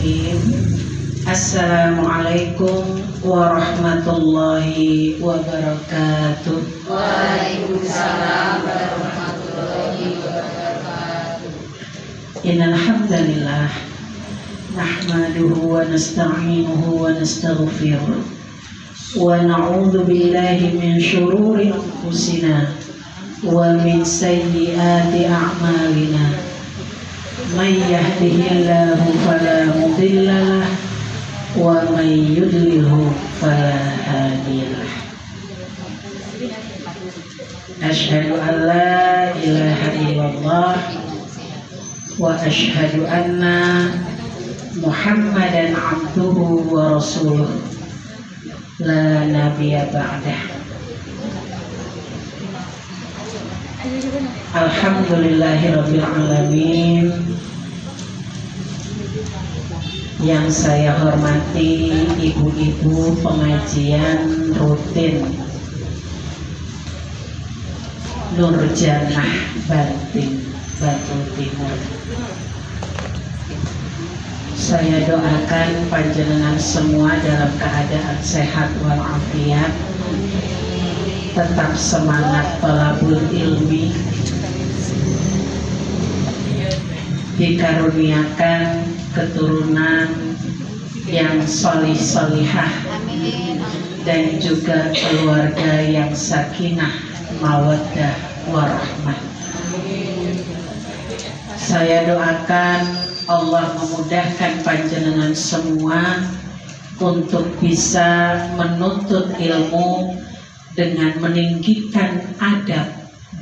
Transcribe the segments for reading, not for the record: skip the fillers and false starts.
Bismillahirrahmanirrahim. Assalamualaikum warahmatullahi wabarakatuh. Waalaikumsalam warahmatullahi wabarakatuh. Innal hamdalillah nahmaduhu wa nasta'inuhu wa nastaghfiruh wa na'udzu billahi min syururi anfusina wa min sayyiati a'malina. May yahdihillahu fala mudhillalah wa may yudlilhu fala hadiyalah. Asyhadu an la ilaha illallah wa asyhadu anna Muhammadan abduhu wa rasuluh la nabiyya ba'dah. Alhamdulillahirabbil alamin. Yang saya hormati ibu-ibu pengajian rutin Nurjanah Banting Batu Timur. Saya doakan panjenengan semua dalam keadaan sehat walafiat, tetap semangat thalabul ilmi, dikaruniakan keturunan yang sholih-sholihah dan juga keluarga yang sakinah mawaddah warahmah. Saya doakan Allah memudahkan panjenengan semua untuk bisa menuntut ilmu dengan meninggikan adab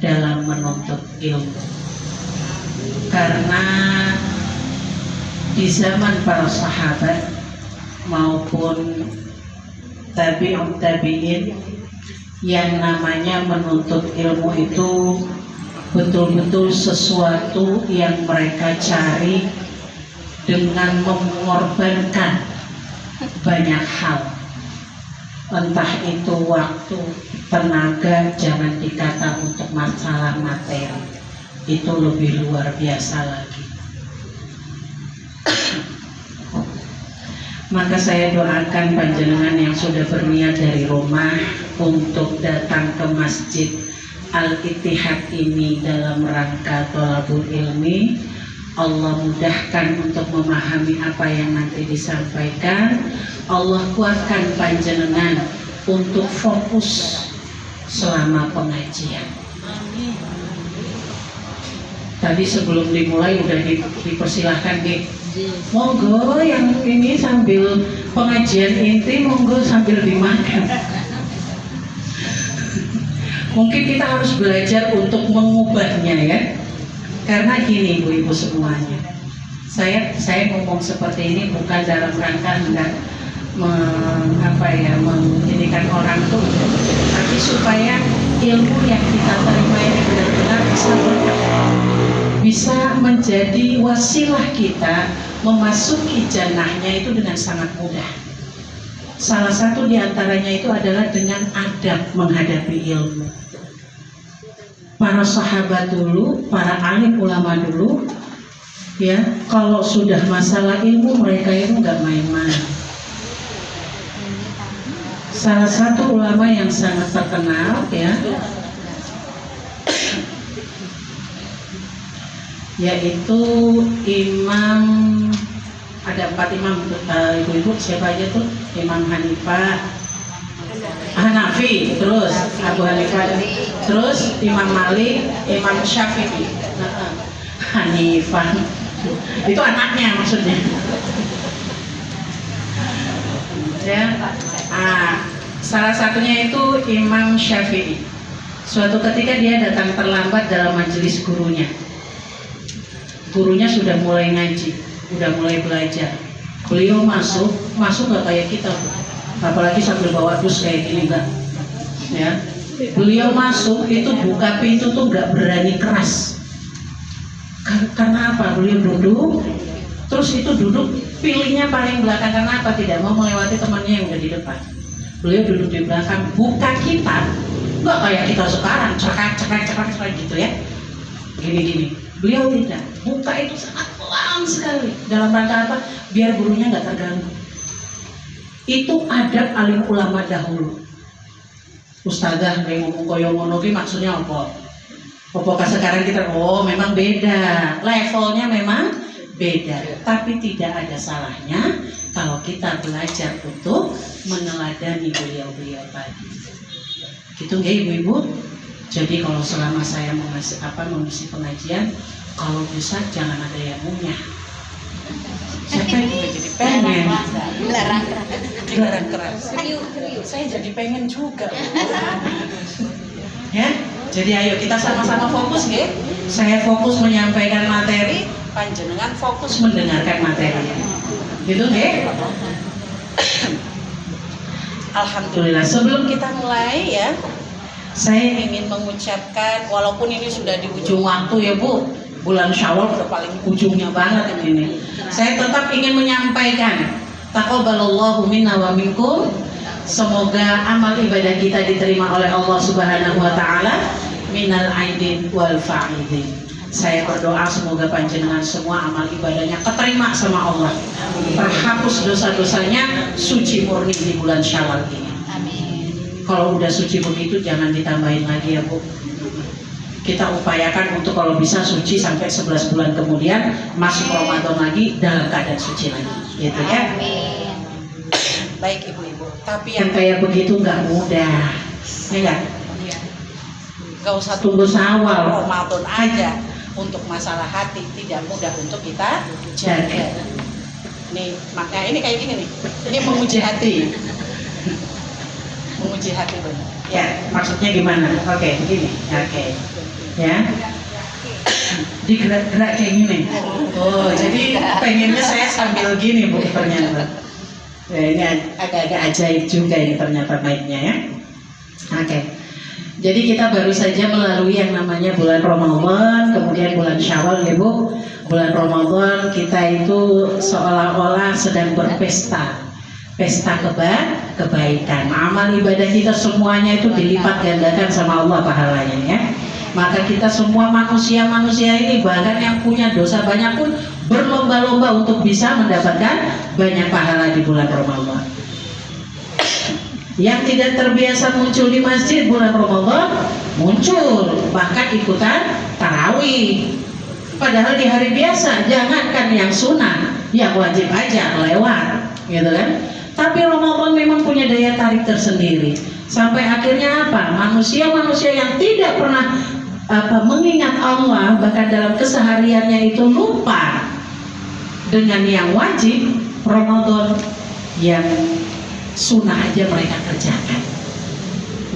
dalam menuntut ilmu. Karena di zaman para sahabat maupun tabi'in yang namanya menuntut ilmu itu betul-betul sesuatu yang mereka cari dengan mengorbankan banyak hal, entah itu waktu, tenaga, jangan dikata untuk masalah materi, itu lebih luar biasa lagi. Maka saya doakan panjenengan yang sudah berniat dari rumah untuk datang ke Masjid Al-Ittihad ini dalam rangka thalabul ilmi, Allah mudahkan untuk memahami apa yang nanti disampaikan. Allah kuatkan panjenengan untuk fokus selama pengajian. Tadi sebelum dimulai udah dipersilahkan nih, monggo yang ini sambil pengajian inti, monggo sambil dimakan. Mungkin kita harus belajar untuk mengubahnya ya. Karena gini ibu-ibu semuanya, saya ngomong seperti ini bukan dalam rangka hendak menjadikan orang tuh, tapi supaya ilmu yang kita terima ini benar-benar bisa berkah, bisa menjadi wasilah kita memasuki jannahnya itu dengan sangat mudah. Salah satu diantaranya itu adalah dengan adab menghadapi ilmu. Para sahabat dulu, para alim ulama dulu, ya, kalau sudah masalah ilmu mereka itu nggak main-main. Salah satu ulama yang sangat terkenal, ya, yaitu Imam, ada 4 imam, ibu-ibu siapa aja tuh? Imam Hanifah, Hanafi, terus Abu Hanifah, terus Imam Malik, Imam Syafi'i, Hanifah, itu anaknya maksudnya. Ya, salah satunya itu Imam Syafi'i. Suatu ketika dia datang terlambat dalam majelis gurunya. Gurunya sudah mulai ngaji, sudah mulai belajar. Beliau masuk nggak kayak kita, apalagi sambil bawa dus kayak gini enggak. Ya, beliau masuk itu buka pintu tuh nggak berani keras. Karena apa? Beliau duduk, terus itu duduk pilihnya paling belakang. Karena apa? Tidak mau melewati temannya yang udah di depan. Beliau duduk di belakang, buka kitab, nggak kayak kita sekarang cekrek gitu ya, gini. Beliau tidak, buka itu sangat pelan tenang sekali. Dalam rangka apa? Biar gurunya nggak terganggu. Itu adab alim ulama dahulu. Ustazah yang ngomong koyo ngono ki maksudnya apa? Apakah sekarang kita memang beda, levelnya memang beda, tapi tidak ada salahnya kalau kita belajar untuk meneladani beliau-beliau tadi. Gitu nggak ibu-ibu? Jadi kalau selama saya mengisi pengajian, kalau bisa jangan ada yang munyah. Siapa yang jadi pengen? Dilarang keras. Saya jadi pengen juga. Ya, jadi ayo kita sama-sama fokus ya. Saya fokus menyampaikan materi, panjenengan fokus mendengarkan materi. Gitu ya. Alhamdulillah. Sebelum kita mulai ya, saya ingin mengucapkan, walaupun ini sudah di ujung waktu ya Bu, bulan Syawal udah paling ujungnya banget ini. Saya tetap ingin menyampaikan, taqabbalallahu minna wa minkum. Semoga amal ibadah kita diterima oleh Allah Subhanahu wa taala, minal aidin wal fa'idin. Saya berdoa semoga panjenengan semua amal ibadahnya keterima sama Allah. Terhapus dosa-dosanya, suci murni di bulan Syawal ini. Amin. Kalau udah suci begitu jangan ditambahin lagi ya Bu. Kita upayakan untuk kalau bisa suci sampai 11 bulan kemudian masuk Ramadan lagi dalam keadaan suci lagi. Gitu ya. Amin. Baik ibu-ibu, tapi yang kayak begitu nggak mudah, ya nggak? Nggak usah tunggu Syawal, Ramadan aja. Untuk masalah hati tidak mudah untuk kita jaga. Nih, makanya ini kayak gini nih. Ini menguji hati. Menguji hati benar. Ya, maksudnya gimana? Oke, begini. Oke. Ya. Digerak-gerak kayak gini. Oh, jadi pengennya saya sambil gini Bu ternyata. Ya, ini agak-agak ajaib juga ini ternyata baiknya ya. Oke. Jadi kita baru saja melalui yang namanya bulan Ramadan, kemudian bulan Syawal ya Bu. Bulan Ramadan kita itu seolah-olah sedang berpesta. Pesta kebaikan. Amal ibadah kita semuanya itu dilipat gandakan sama Allah pahalanya ya. Maka kita semua manusia-manusia ini, bahkan yang punya dosa banyak pun berlomba-lomba untuk bisa mendapatkan banyak pahala di bulan Ramadan. Yang tidak terbiasa muncul di masjid bulan Ramadan muncul, bahkan ikutan tarawih. Padahal di hari biasa, jangankan yang sunnah, yang wajib aja lewat, gitu kan? Tapi Ramadan memang punya daya tarik tersendiri. Sampai akhirnya apa? Manusia-manusia yang tidak pernah mengingat Allah, bahkan dalam kesehariannya itu lupa dengan yang wajib, Ramadan yang sunnah aja mereka kerjakan,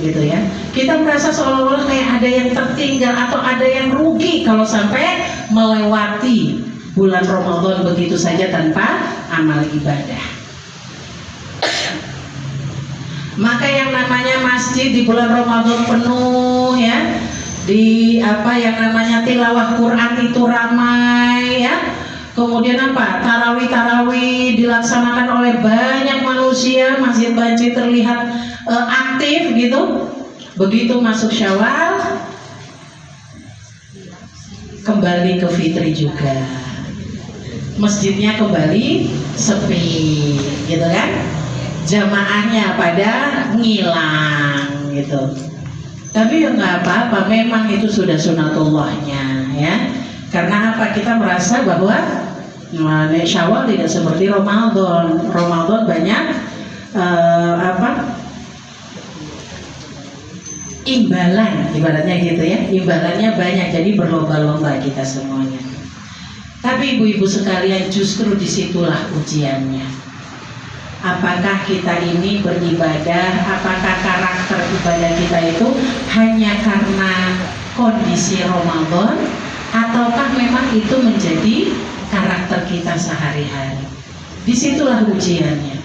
gitu ya. Kita merasa seolah-olah kayak ada yang tertinggal atau ada yang rugi kalau sampai melewati bulan Ramadan begitu saja tanpa amal ibadah. Maka yang namanya masjid di bulan Ramadan penuh ya, di yang namanya tilawah Quran itu ramai ya. Kemudian tarawih dilaksanakan oleh banyak manusia, masjid-masjid terlihat aktif gitu. Begitu masuk Syawal kembali ke fitri juga, masjidnya kembali sepi gitu kan, jamaahnya pada ngilang gitu. Tapi ya nggak apa-apa, memang itu sudah sunatullahnya ya. Karena apa? Kita merasa bahwa Syawal tidak seperti Ramadan. Ramadan banyak imbalan, ibaratnya gitu ya. Imbalannya banyak, jadi berlomba-lomba kita semuanya. Tapi ibu-ibu sekalian, justru disitulah ujiannya. Apakah kita ini beribadah, apakah karakter ibadah kita itu hanya karena kondisi Ramadan, ataukah memang itu menjadi karakter kita sehari-hari? Disitulah ujiannya.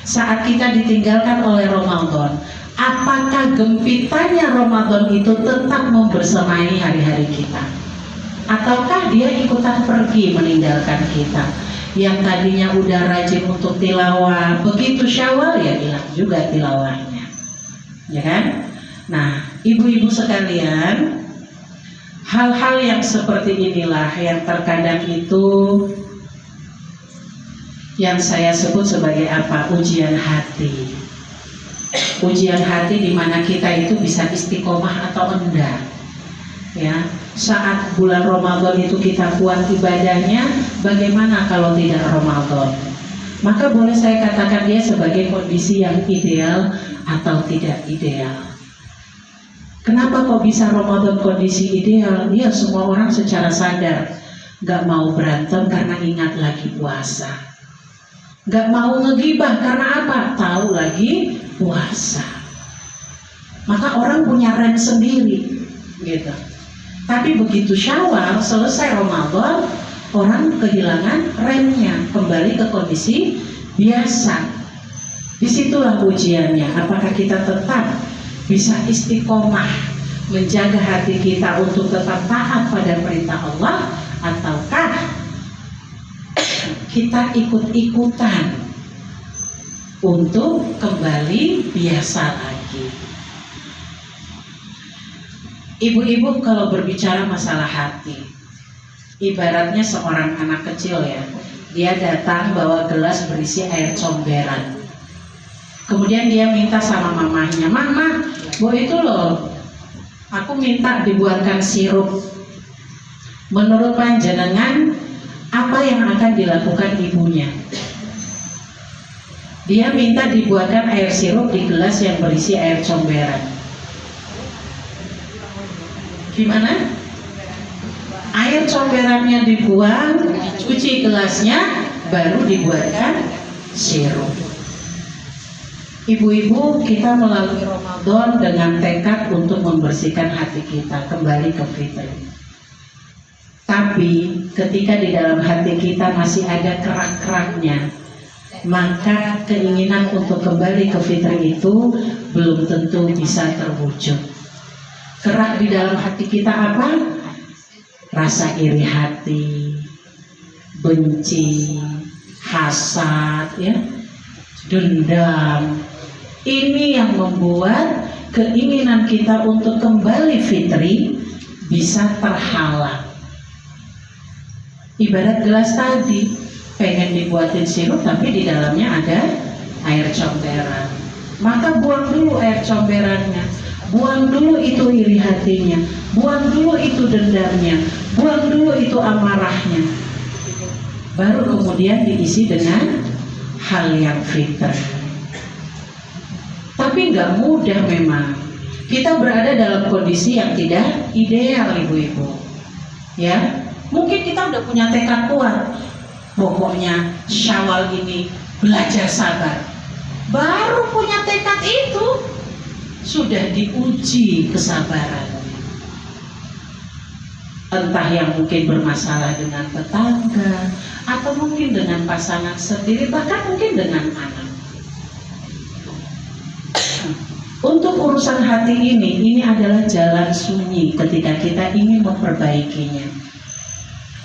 Saat kita ditinggalkan oleh Ramadan, apakah gempitannya Ramadan itu tetap membersamai hari-hari kita, ataukah dia ikutan pergi meninggalkan kita? Yang tadinya udah rajin untuk tilawah, begitu Syawal ya hilang juga tilawahnya, ya kan? Nah, ibu-ibu sekalian, hal-hal yang seperti inilah yang terkadang itu yang saya sebut sebagai apa? Ujian hati. Ujian hati di mana kita itu bisa istiqomah atau enggak. Ya, saat bulan Ramadan itu kita kuat ibadahnya, bagaimana kalau tidak Ramadan? Maka boleh saya katakan dia sebagai kondisi yang ideal atau tidak ideal. Kenapa kok bisa Ramadan kondisi ideal? Ya, semua orang secara sadar gak mau berantem karena ingat lagi puasa. Gak mau ngegibah karena apa? Tahu lagi puasa. Maka orang punya rem sendiri, gitu. Tapi begitu Syawal selesai Ramadan, orang kehilangan remnya, kembali ke kondisi biasa. Disitulah ujiannya. Apakah kita tetap bisa istiqomah menjaga hati kita untuk tetap taat pada perintah Allah, ataukah kita ikut-ikutan untuk kembali biasa lagi. Ibu-ibu kalau berbicara masalah hati, ibaratnya seorang anak kecil ya, dia datang bawa gelas berisi air comberan. Kemudian dia minta sama mamahnya, "Mama, itu loh, aku minta dibuatkan sirup. Menurut panjenengan, apa yang akan dilakukan ibunya?" Dia minta dibuatkan air sirup di gelas yang berisi air comberan. Gimana? Air comberannya dibuang, cuci gelasnya, baru dibuatkan sirup. Ibu-ibu, kita melalui Ramadan dengan tekad untuk membersihkan hati kita kembali ke fitrah. Tapi ketika di dalam hati kita masih ada kerak-keraknya, maka keinginan untuk kembali ke fitrah itu belum tentu bisa terwujud. Kerak di dalam hati kita apa? Rasa iri hati, benci, hasad, ya, dendam. Ini yang membuat keinginan kita untuk kembali fitri bisa terhalang. Ibarat gelas tadi, pengen dibuatin sirup tapi di dalamnya ada air comberan. Maka buang dulu air comberannya, buang dulu itu iri hatinya, buang dulu itu dendamnya, buang dulu itu amarahnya. Baru kemudian diisi dengan hal yang fitrah. Tapi nggak mudah memang. Kita berada dalam kondisi yang tidak ideal, ibu-ibu. Ya, mungkin kita udah punya tekad kuat. Pokoknya Syawal ini belajar sabar. Baru punya tekad itu, sudah diuji kesabaran. Entah yang mungkin bermasalah dengan tetangga, atau mungkin dengan pasangan sendiri, bahkan mungkin dengan anak. Untuk urusan hati ini adalah jalan sunyi ketika kita ingin memperbaikinya.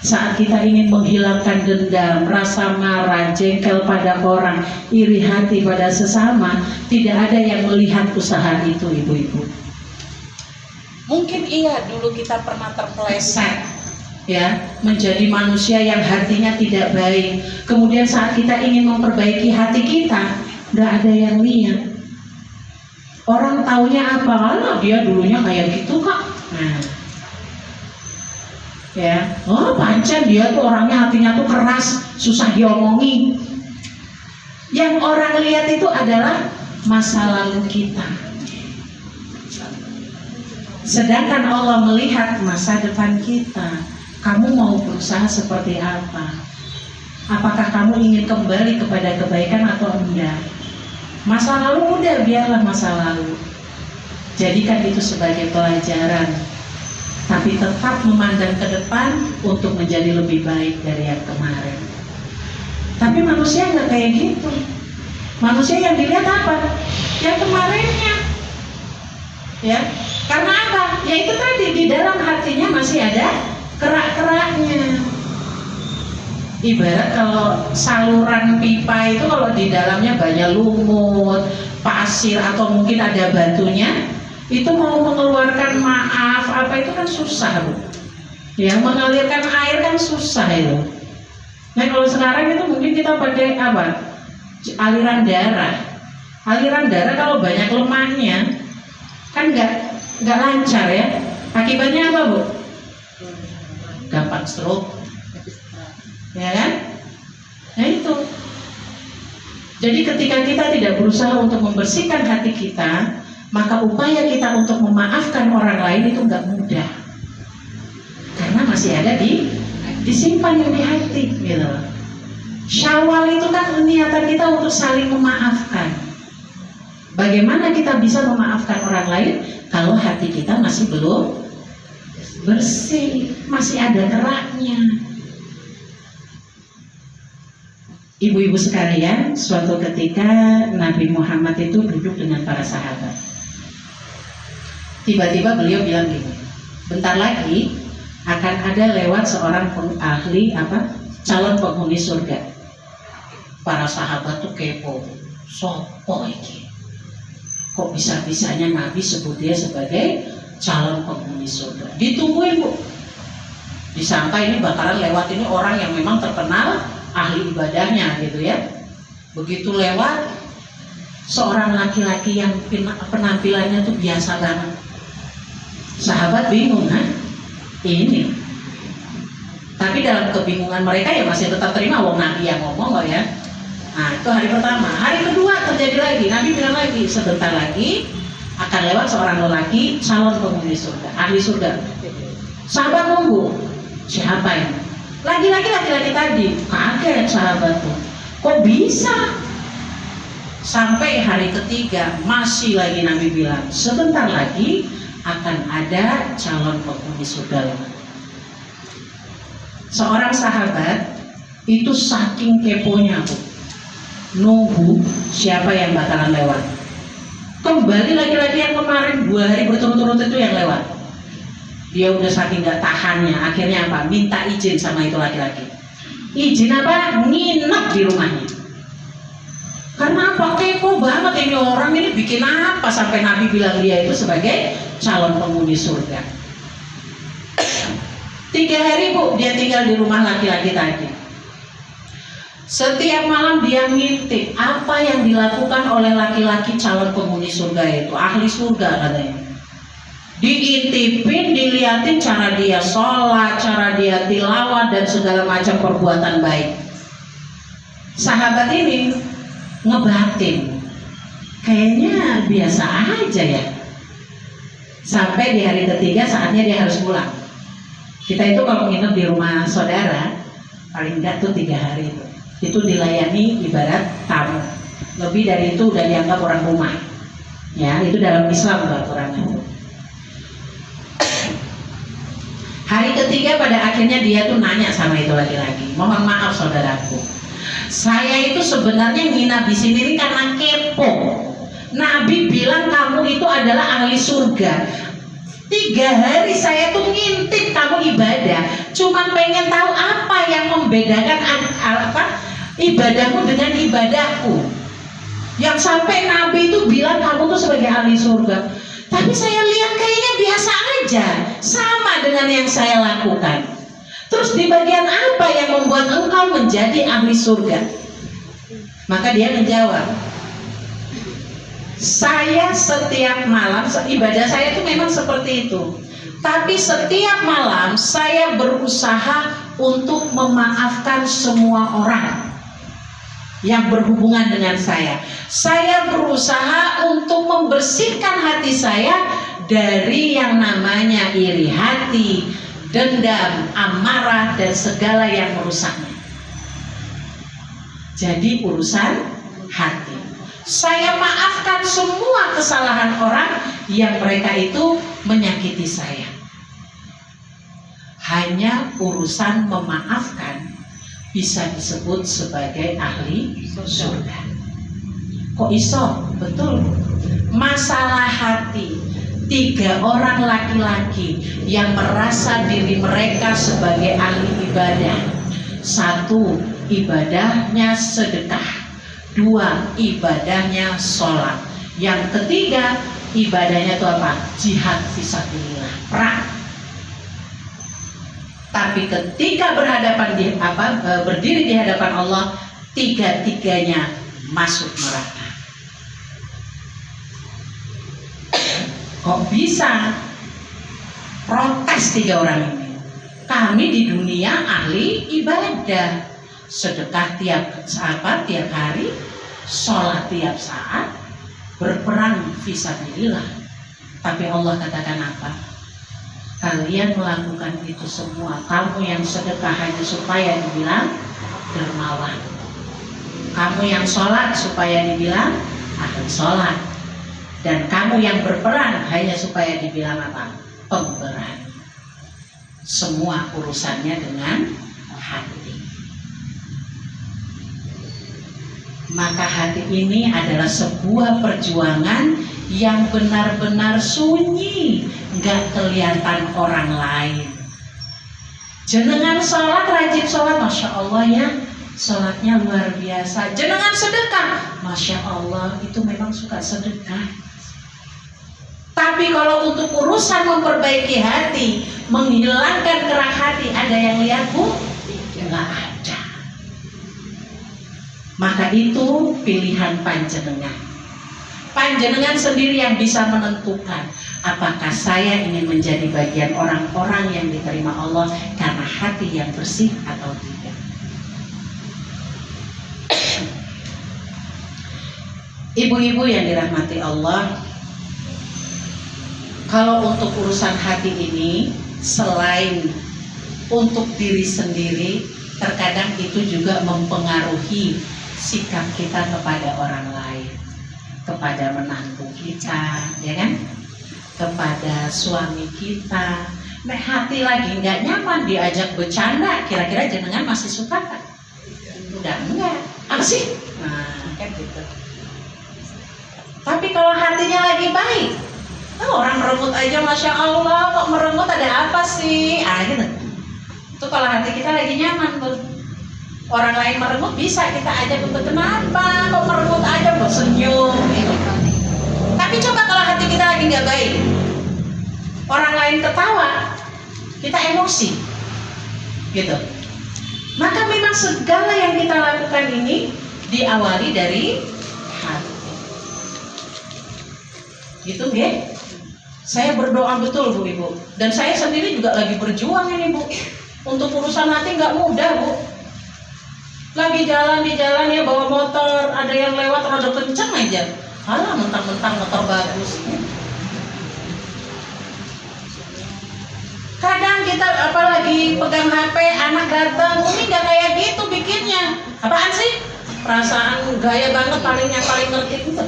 Saat kita ingin menghilangkan dendam, rasa marah, jengkel pada orang, iri hati pada sesama, tidak ada yang melihat usaha itu, ibu-ibu. Mungkin iya dulu kita pernah terpeleset, ya, menjadi manusia yang hatinya tidak baik. Kemudian saat kita ingin memperbaiki hati kita, nggak ada yang lihat. Orang taunya apa? Alah, dia dulunya kayak gitu kak. Nah, ya, oh pancen dia tuh orangnya hatinya tuh keras, susah diomongi. Yang orang lihat itu adalah masa lalu kita. Sedangkan Allah melihat masa depan kita. Kamu mau berusaha seperti apa? Apakah kamu ingin kembali kepada kebaikan atau enggak? Masa lalu udah, biarlah masa lalu. Jadikan itu sebagai pelajaran. Tapi tetap memandang ke depan untuk menjadi lebih baik dari yang kemarin. Tapi manusia nggak kayak gitu. Manusia yang dilihat apa? Yang kemarinnya. Ya, karena apa? Ya itu tadi, di dalam hatinya masih ada kerak-keraknya. Ibarat kalau saluran pipa itu kalau di dalamnya banyak lumut, pasir atau mungkin ada batunya, itu mau mengeluarkan maaf apa itu kan susah, Bu. Ya, mengalirkan air kan susah itu. Nah kalau sekarang itu mungkin kita pakai apa? Aliran darah. Aliran darah kalau banyak lemaknya kan nggak lancar ya. Akibatnya apa Bu? Gampang stroke, ya kan? Nah itu. Jadi ketika kita tidak berusaha untuk membersihkan hati kita, maka upaya kita untuk memaafkan orang lain itu nggak mudah, karena masih ada disimpan yang di hati, gitu. Syawal itu kan niatan kita untuk saling memaafkan. Bagaimana kita bisa memaafkan orang lain kalau hati kita masih belum bersih, masih ada keraknya. Ibu-ibu sekalian, suatu ketika Nabi Muhammad itu duduk dengan para sahabat. Tiba-tiba beliau bilang gini, bentar lagi akan ada lewat seorang ahli calon penghuni surga. Para sahabat tuh kepo, sopo iki? Kok bisa-bisanya Nabi sebut dia sebagai calon penghuni surga? Ditungguin Bu, disangka ini bakalan lewat ini orang yang memang terkenal ahli ibadahnya gitu ya. Begitu lewat seorang laki-laki yang penampilannya tuh biasa banget. Sahabat bingung, ini. Tapi dalam kebingungan mereka ya masih tetap terima wong Nabi yang ngomong kok ya. Nah itu hari pertama. Hari kedua terjadi lagi, Nabi bilang lagi, sebentar lagi akan lewat seorang lelaki calon penghuni surga, ahli surga. Sahabat nunggu, siapa ini? Laki-laki tadi. Kaget sahabat tuh, kok bisa? Sampai hari ketiga masih lagi Nabi bilang, sebentar lagi akan ada calon penghuni surga. Seorang sahabat itu saking keponya Bu, nunggu siapa yang bakalan lewat. Kembali laki-laki yang kemarin 2 hari berturut-turut itu yang lewat. Dia udah saking gak tahannya, akhirnya apa? Minta izin sama itu laki-laki. Izin apa? Nginep di rumahnya. Karena apa? Kepo banget ini orang, ini bikin apa sampai Nabi bilang dia itu sebagai calon penghuni surga. 3 hari Bu, dia tinggal di rumah laki-laki tadi. Setiap malam dia ngintip apa yang dilakukan oleh laki-laki calon penghuni surga itu, ahli surga katanya. Diintipin, dilihatin cara dia sholat, cara dia tilawat dan segala macam perbuatan baik. Sahabat ini ngebatin, kayaknya biasa aja ya. Sampai di hari ketiga saatnya dia harus pulang. Kita itu kalau nginep di rumah saudara paling enggak tuh 3 hari itu dilayani ibarat tamu. Lebih dari itu udah dianggap orang rumah. Ya, itu dalam Islam aturannya. Hari ketiga pada akhirnya dia tuh nanya sama itu laki-laki, mohon maaf saudaraku, saya itu sebenarnya nginap di sini ini karena kepo. Nabi bilang kamu itu adalah ahli surga. 3 hari saya tuh ngintip kamu ibadah, cuman pengen tahu apa yang membedakan ibadahmu dengan ibadahku. Yang sampai Nabi itu bilang kamu tuh sebagai ahli surga. Tapi saya lihat kayaknya biasa aja, sama dengan yang saya lakukan. Terus di bagian apa yang membuat engkau menjadi ahli surga? Maka dia menjawab, saya setiap malam, ibadah saya itu memang seperti itu. Tapi setiap malam saya berusaha untuk memaafkan semua orang yang berhubungan dengan saya. Saya berusaha untuk membersihkan hati saya dari yang namanya iri hati, dendam, amarah, dan segala yang merusaknya. Jadi urusan hati. Saya maafkan semua kesalahan orang yang mereka itu menyakiti saya. Hanya urusan memaafkan bisa disebut sebagai ahli surga. Kok iso? Betul. Masalah hati. 3 orang laki-laki yang merasa diri mereka sebagai ahli ibadah. 1, ibadahnya sedekah. 2, ibadahnya sholat. Yang ketiga, ibadahnya itu apa? Jihad fisabilillah, perang. Tapi ketika berdiri di hadapan Allah, tiga-tiganya masuk neraka. Kok bisa? Protes tiga orang ini. Kami di dunia ahli ibadah, sedekah tiap hari, sholat tiap saat, berperang fisabilillah. Tapi Allah katakan apa? Kalian melakukan itu semua. Kamu yang sedekah hanya supaya dibilang dermawan. Kamu yang sholat supaya dibilang ahli sholat. Dan kamu yang berperang hanya supaya dibilang apa? Pemberani. Semua urusannya dengan hati. Maka hati ini adalah sebuah perjuangan yang benar-benar sunyi, nggak kelihatan orang lain. Jenengan sholat, rajin sholat, Masya Allah ya, sholatnya luar biasa. Jenengan sedekah, Masya Allah, itu memang suka sedekah. Tapi kalau untuk urusan memperbaiki hati, menghilangkan kerak hati, ada yang lihat Bu? Nggak ada. Maka itu pilihan panjenengan. Panjenengan sendiri yang bisa menentukan apakah saya ingin menjadi bagian orang-orang yang diterima Allah karena hati yang bersih atau tidak. Ibu-ibu yang dirahmati Allah, kalau untuk urusan hati ini, selain untuk diri sendiri, terkadang itu juga mempengaruhi sikap kita kepada orang lain, kepada menantu kita, ya kan? Kepada suami kita. Hati lagi nggak nyaman diajak bercanda, kira-kira jenengan masih suka kan? Udah enggak, apa sih? Nah, kan gitu. Tapi kalau hatinya lagi baik, orang merengut aja, Masya Allah, kok merengut ada apa sih? Gitu. Itu kalau hati kita lagi nyaman, Bu. Orang lain merengut bisa kita ajak untuk kenapa? Kok merengut aja, Bu, senyum gitu. Tapi coba kalau hati kita lagi nggak baik, orang lain ketawa, kita emosi, gitu. Maka memang segala yang kita lakukan ini diawali dari hati. Gitu, ya. Saya berdoa betul Bu Ibu, dan saya sendiri juga lagi berjuang ini Bu. Untuk urusan hati nggak mudah Bu. Lagi jalan di jalan ya bawa motor, ada yang lewat rada kenceng aja, alah mentang-mentang motor bagus. Kadang kita apalagi pegang HP, anak datang, ini nggak kayak gitu bikinnya. Apaan sih? Perasaan gaya banget, paling ngerti itu.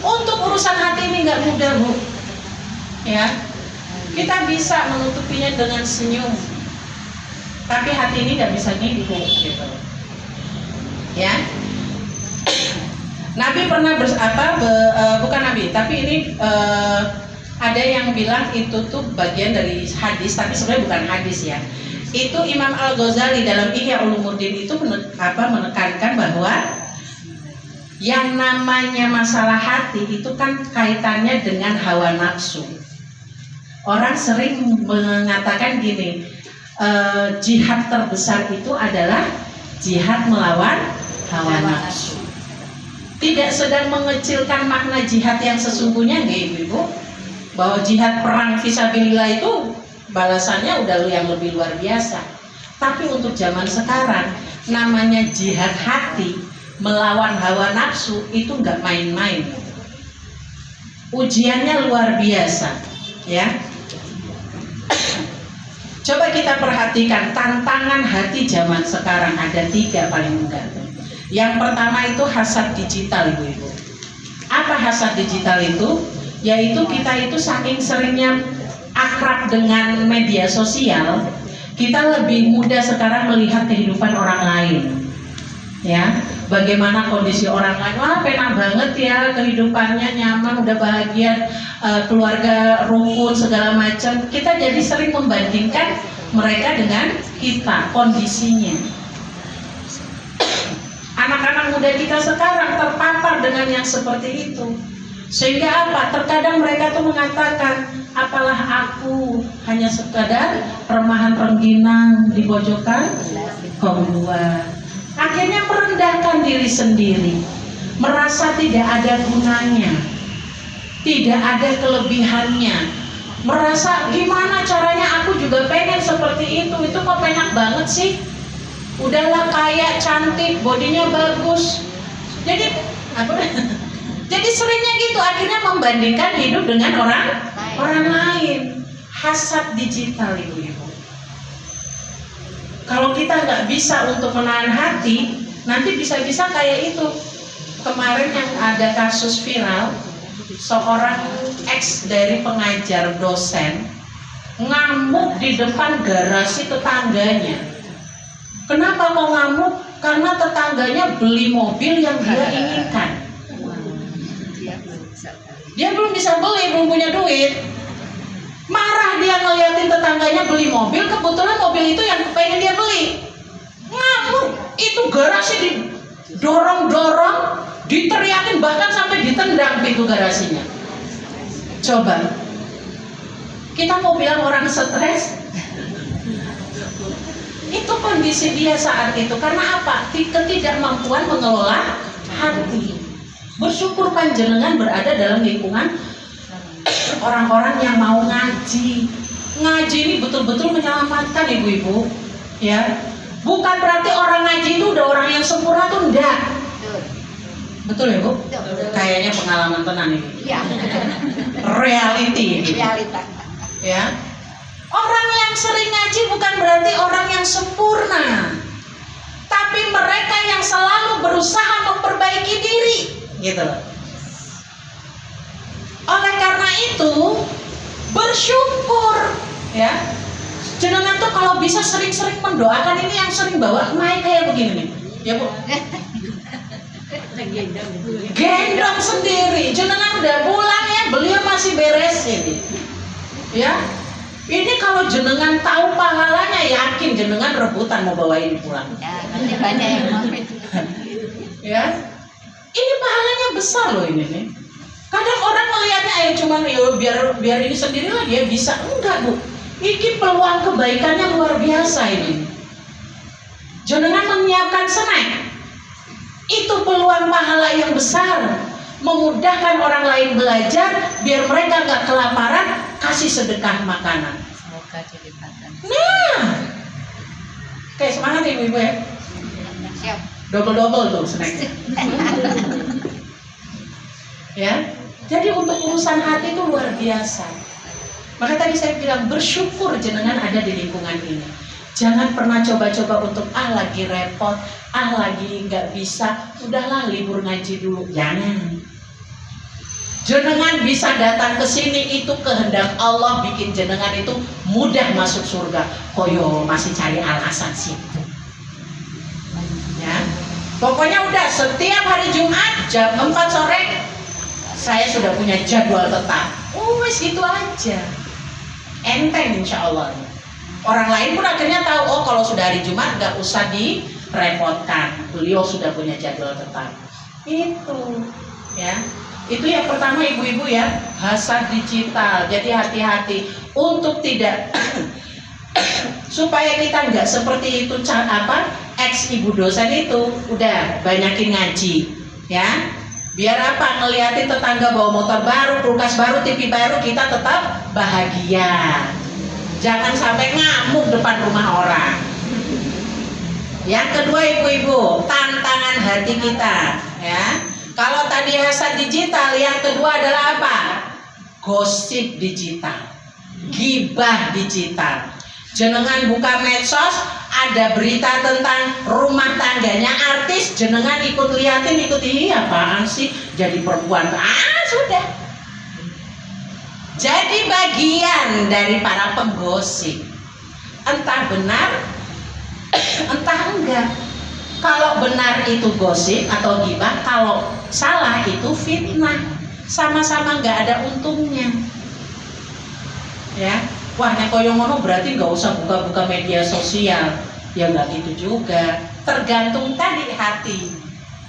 Untuk urusan hati ini nggak mudah Bu. Ya, kita bisa menutupinya dengan senyum, tapi hati ini nggak bisa gitu. Ya, Nabi pernah bukan Nabi, tapi ini ada yang bilang itu tuh bagian dari hadis, tapi sebenarnya bukan hadis ya. Itu Imam Al-Ghazali dalam Ihya Ulumuddin itu menekankan bahwa yang namanya masalah hati itu kan kaitannya dengan hawa nafsu. Orang sering mengatakan gini, jihad terbesar itu adalah jihad melawan hawa nafsu. Tidak sedang mengecilkan makna jihad yang sesungguhnya, nggih Ibu, bahwa jihad perang fisabilillah itu balasannya udah yang lebih luar biasa. Tapi untuk zaman sekarang, namanya jihad hati melawan hawa nafsu itu nggak main-main. Ujiannya luar biasa, ya. Coba kita perhatikan tantangan hati zaman sekarang ada 3 paling menggantung. Yang pertama itu hasad digital Ibu-ibu. Apa hasad digital itu? Yaitu kita itu saking seringnya akrab dengan media sosial, kita lebih mudah sekarang melihat kehidupan orang lain. Ya, bagaimana kondisi orang lain, wah penak banget ya kehidupannya, nyaman, udah bahagia, keluarga rukun segala macam. Kita jadi sering membandingkan mereka dengan kita, kondisinya. Anak-anak muda kita sekarang terpapar dengan yang seperti itu, sehingga apa? Terkadang mereka tuh mengatakan, apalah aku hanya hanya sekadar remahan rengginang di pojokan kedua. Akhirnya merendahkan diri sendiri, merasa tidak ada gunanya, tidak ada kelebihannya, merasa gimana caranya aku juga pengen seperti itu kok enak banget sih, udahlah kaya, cantik, bodinya bagus. Jadi jadi seringnya gitu, akhirnya membandingkan hidup dengan orang lain. Hasad digital, ibu-ibu. Kalau kita nggak bisa untuk menahan hati, nanti bisa-bisa kayak itu. Kemarin yang ada kasus viral, seorang ex dari pengajar dosen ngamuk di depan garasi tetangganya. Kenapa kok ngamuk? Karena tetangganya beli mobil yang dia inginkan. Dia belum bisa beli, belum punya duit. Marah dia ngeliatin tetangganya beli mobil, kebetulan mobil itu yang pengen dia beli. Ngamuk, itu garasi didorong-dorong, diteriakin, bahkan sampai ditendang pintu garasinya. Coba, kita mau bilang orang stres? Itu kondisi dia saat itu. Karena apa? Ketidakmampuan mengelola hati. Bersyukur panjenengan berada dalam lingkungan orang-orang yang mau ngaji. Ngaji ini betul-betul menyelamatkan, ibu-ibu, ya. Bukan berarti orang ngaji itu udah orang yang sempurna tuh, enggak. Betul ya, Bu? Kayaknya pengalaman tenan ini. Iya. Reality. Realita. Ya. Orang yang sering ngaji bukan berarti orang yang sempurna, tapi mereka yang selalu berusaha memperbaiki diri, gitu. Oleh karena itu, bersyukur, ya. Jenengan tuh kalau bisa sering-sering mendoakan. Ini yang sering bawa mic kayak begini nih, ya Bu. Gendong sendiri. Jenengan udah pulang ya, beliau masih beresin, ya. Ini kalau jenengan tahu pahalanya, yakin jenengan rebutan mau bawa ini pulang. Ya, nanti banyak yang mau. Ya, ini pahalanya besar loh ini nih. Kadang orang melihatnya cuman biar ini sendiri lah dia bisa. Enggak, Bu. Ini peluang kebaikannya luar biasa ini. Jenengan menyiapkan snack, itu peluang pahala yang besar. Memudahkan orang lain belajar, biar mereka nggak kelaparan, kasih sedekah makanan. Semoga dilipatkan. Nah, kayak semangat ya ibu ya. Siap. Double tuh snacknya. Ya, jadi untuk urusan hati itu luar biasa. Maka tadi saya bilang bersyukur jenengan ada di lingkungan ini. Jangan pernah coba-coba untuk lagi repot, lagi nggak bisa, udahlah libur ngaji dulu. Jangan. Jenengan bisa datang ke sini itu kehendak Allah, bikin jenengan itu mudah masuk surga. Koyo masih cari alasan sih. Ya. Pokoknya udah setiap hari Jumat jam 4 sore saya sudah punya jadwal tetap. Wes gitu aja. Enteng insya Allah. Orang lain pun akhirnya tahu, oh kalau sudah hari Jumat nggak usah direpotkan. Beliau sudah punya jadwal tetap. Itu, ya. Itu yang pertama ibu-ibu ya, hasad digital. Jadi hati-hati untuk tidak supaya kita nggak seperti itu ex ibu dosen itu. Udah banyakin ngaji, ya. Biar apa? Ngeliatin tetangga bawa motor baru, kulkas baru, TV baru, kita tetap bahagia. Jangan sampai ngamuk depan rumah orang. Yang kedua ibu-ibu, tantangan hati kita, ya. Kalau tadi hasad digital, yang kedua adalah apa? Gosip digital, gibah digital. Jenengan buka medsos, ada berita tentang rumah tangganya artis, jenengan ikut liatin, apaan sih? Jadi perempuan, sudah. Jadi bagian dari para penggosip. Entah benar, entah enggak. Kalau benar itu gosip atau gibah, kalau salah itu fitnah. Sama-sama nggak ada untungnya. Ya, wah nek koyo ngono berarti nggak usah buka-buka media sosial. Ya nggak gitu juga. Tergantung tadi hati.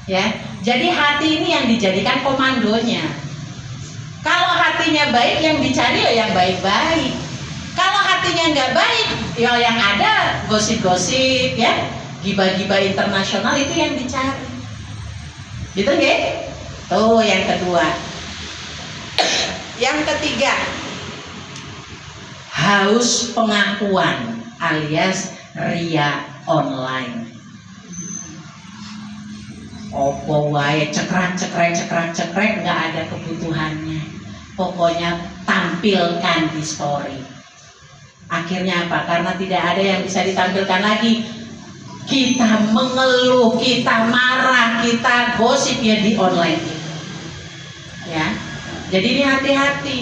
Ya, jadi hati ini yang dijadikan komandonya. Kalau hatinya baik, yang dicari ya yang baik-baik. Kalau hati hatinya nggak baik, ya yang ada gosip-gosip ya, gibah-gibah internasional itu yang dicari. Gitu nggih? Tuh yang kedua. Yang ketiga, haus pengakuan alias ria online. Opo wae cekrek nggak ada kebutuhannya. Pokoknya tampilkan di story. Akhirnya apa? Karena tidak ada yang bisa ditampilkan lagi. Kita mengeluh, kita marah, kita gosip ya di online. Ya. Jadi ini hati-hati.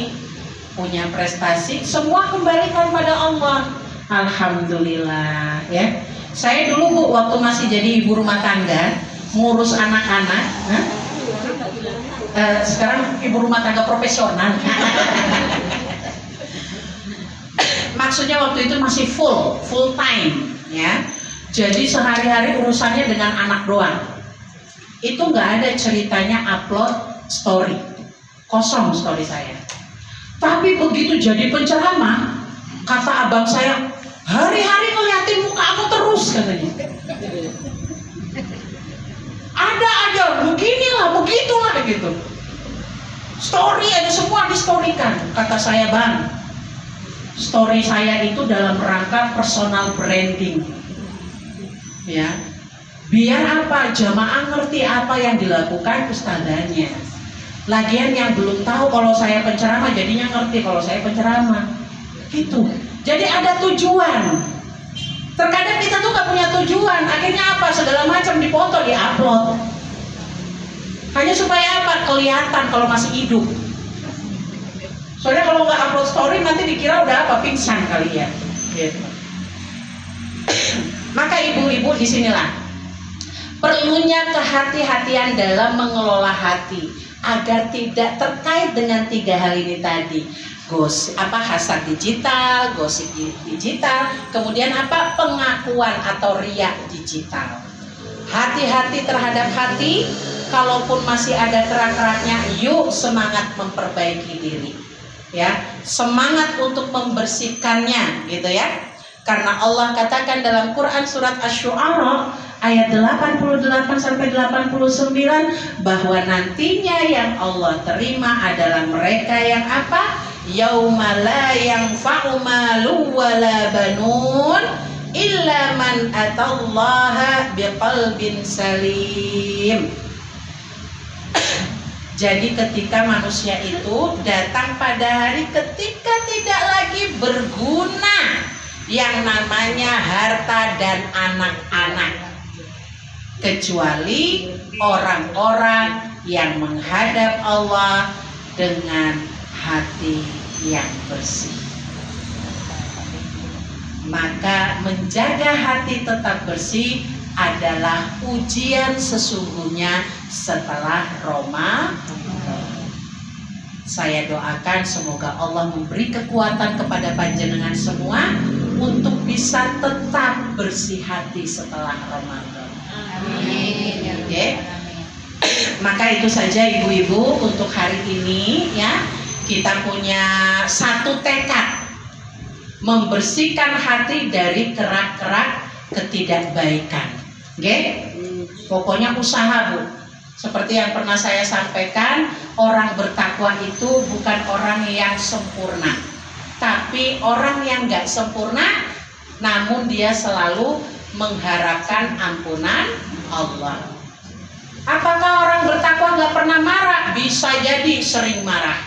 Punya prestasi, semua kembalikan pada Allah. Alhamdulillah ya. Saya dulu Bu, waktu masih jadi ibu rumah tangga, ngurus anak-anak, sekarang ibu rumah tangga profesional. Maksudnya waktu itu masih full time ya. Jadi sehari-hari urusannya dengan anak doang. Itu nggak ada ceritanya upload story, kosong story saya. Tapi begitu jadi penceramah, kata abang saya, hari-hari ngeliatin mukamu terus katanya. Ada aja, beginilah, begitulah gitu. Story ada semua di-storykan. Kata saya, Bang, story saya itu dalam rangka personal branding. Ya. Biar apa? Jamaah ngerti apa yang dilakukan ustadzanya. Lagian yang belum tahu kalau saya penceramah jadinya ngerti kalau saya penceramah. Gitu. Jadi ada tujuan. Terkadang kita tuh gak punya tujuan. Akhirnya apa? Segala macam dipoto, di-upload. Hanya supaya apa? Kelihatan kalau masih hidup. Soalnya kalau nggak upload story nanti dikira udah apa? Pingsan kali ya. Gitu. Maka ibu-ibu disinilah perlunya kehati-hatian dalam mengelola hati agar tidak terkait dengan 3 hal ini tadi. Hasad digital, gosip digital, kemudian apa? Pengakuan atau riak digital. Hati-hati terhadap hati, kalaupun masih ada kerak-keraknya, yuk semangat memperbaiki diri. Ya, semangat untuk membersihkannya, gitu ya. Karena Allah katakan dalam Quran surat Asy-Syu'ara ayat 88 sampai 89 bahwa nantinya yang Allah terima adalah mereka yang apa? Yauma la yanfa'u malun wala banun illa man atallaha biqalbin salim. Jadi ketika manusia itu datang pada hari ketika tidak lagi berguna yang namanya harta dan anak-anak, kecuali orang-orang yang menghadap Allah dengan hati yang bersih. Maka menjaga hati tetap bersih adalah ujian sesungguhnya setelah Ramadan. Saya doakan semoga Allah memberi kekuatan kepada panjenengan semua untuk bisa tetap bersih hati setelah Ramadan. Amin. Oke. Maka itu saja ibu-ibu untuk hari ini ya. Kita punya satu tekad membersihkan hati dari kerak-kerak ketidakbaikan. Oke? Pokoknya usaha, Bu. Seperti yang pernah saya sampaikan, orang bertakwa itu bukan orang yang sempurna, tapi orang yang gak sempurna, namun dia selalu mengharapkan ampunan Allah. Apakah orang bertakwa gak pernah marah? Bisa jadi sering marah,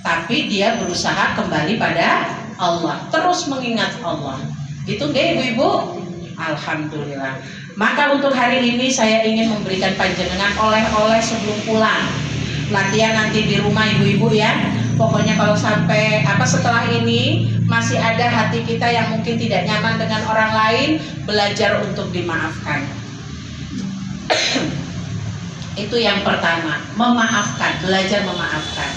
tapi dia berusaha kembali pada Allah, terus mengingat Allah. Gitu nggak ibu-ibu? Alhamdulillah. Maka untuk hari ini saya ingin memberikan panjenengan oleh-oleh sebelum pulang. Latihan nanti di rumah ibu-ibu ya. Pokoknya kalau sampai setelah ini masih ada hati kita yang mungkin tidak nyaman dengan orang lain, belajar untuk dimaafkan. Itu yang pertama, memaafkan, belajar memaafkan.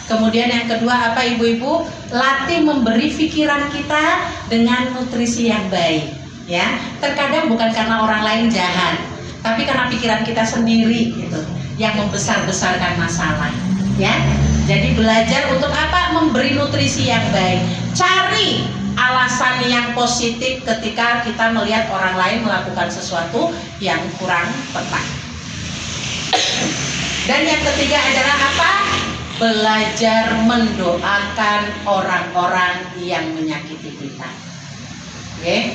Kemudian yang kedua apa ibu-ibu? Latih memberi pikiran kita dengan nutrisi yang baik. Ya, terkadang bukan karena orang lain jahat, tapi karena pikiran kita sendiri gitu, yang membesar-besarkan masalah. Ya, jadi belajar untuk apa? Memberi nutrisi yang baik. Cari alasan yang positif ketika kita melihat orang lain melakukan sesuatu yang kurang tepat. Dan yang ketiga adalah apa? Belajar mendoakan orang-orang yang menyakiti kita. Oke?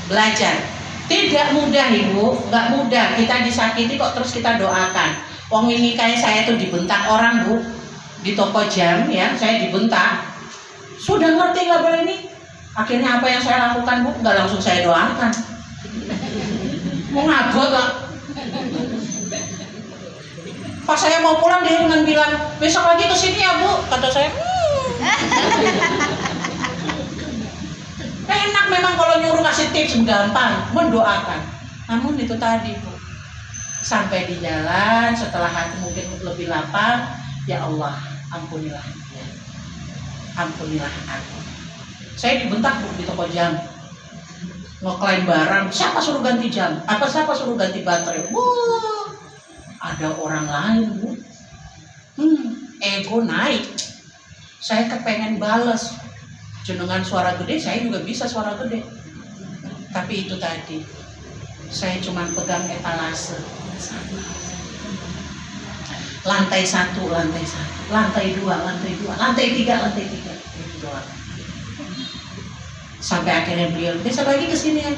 Belajar. Tidak mudah ibu, nggak mudah. Kita disakiti kok terus kita doakan. Wong ini kayak saya tuh dibentak orang bu, di toko jam ya, saya dibentak. Sudah ngerti nggak boleh ini? Akhirnya apa yang saya lakukan bu? Nggak langsung saya doakan. Mau ngabot lah. Pas saya mau pulang dia dengan bilang, besok lagi kesini ya bu. Kata saya, enak memang kalau nyuruh kasih tips gampang, mendoakan. Namun itu tadi bu, sampai di jalan setelah hati mungkin lebih lapang, ya Allah ampunilah dia, ampunilah aku. Saya dibentak bu di toko jam, ngeklaim barang, siapa suruh ganti jam? Apa siapa suruh ganti baterai? Wah, ada orang lain bu, ego naik. Saya kepengen bales, jenengan suara gede, saya juga bisa suara gede. Tapi itu tadi, saya cuma pegang etalase. Lantai 1, lantai 1, lantai 2, lantai 2, lantai 3, lantai 3. Itu doang. Sampai akhirnya beliau, besok lagi kesini ya.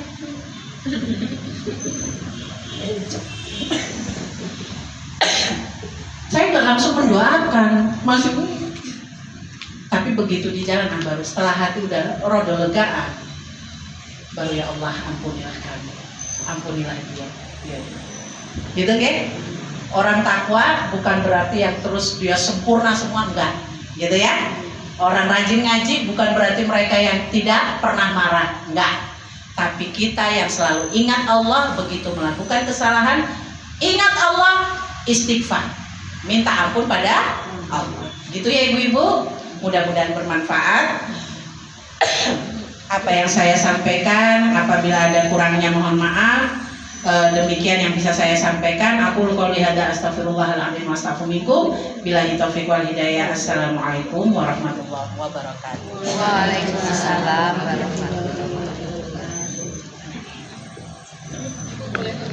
Saya nggak langsung mendoakan, masih. Tapi begitu di jalan baru setelah hati udah rodo legaan, baru ya Allah ampunilah kami, ampunilah dia. Gitu kan? Orang takwa bukan berarti yang terus dia sempurna semua, enggak. Gitu ya? Orang rajin ngaji bukan berarti mereka yang tidak pernah marah, enggak. Tapi kita yang selalu ingat Allah begitu melakukan kesalahan, ingat Allah, istighfar, minta ampun pada Allah. Gitu ya ibu-ibu. Mudah-mudahan bermanfaat. Apa yang saya sampaikan, apabila ada kurangnya mohon maaf. Demikian yang bisa saya sampaikan. Aku qouli hadza astaghfirullahaladzim wa astaghfirukum. Billahi taufiq wal hidayah. Assalamualaikum warahmatullahi wabarakatuh. Waalaikumsalam warahmatullahi wabarakatuh.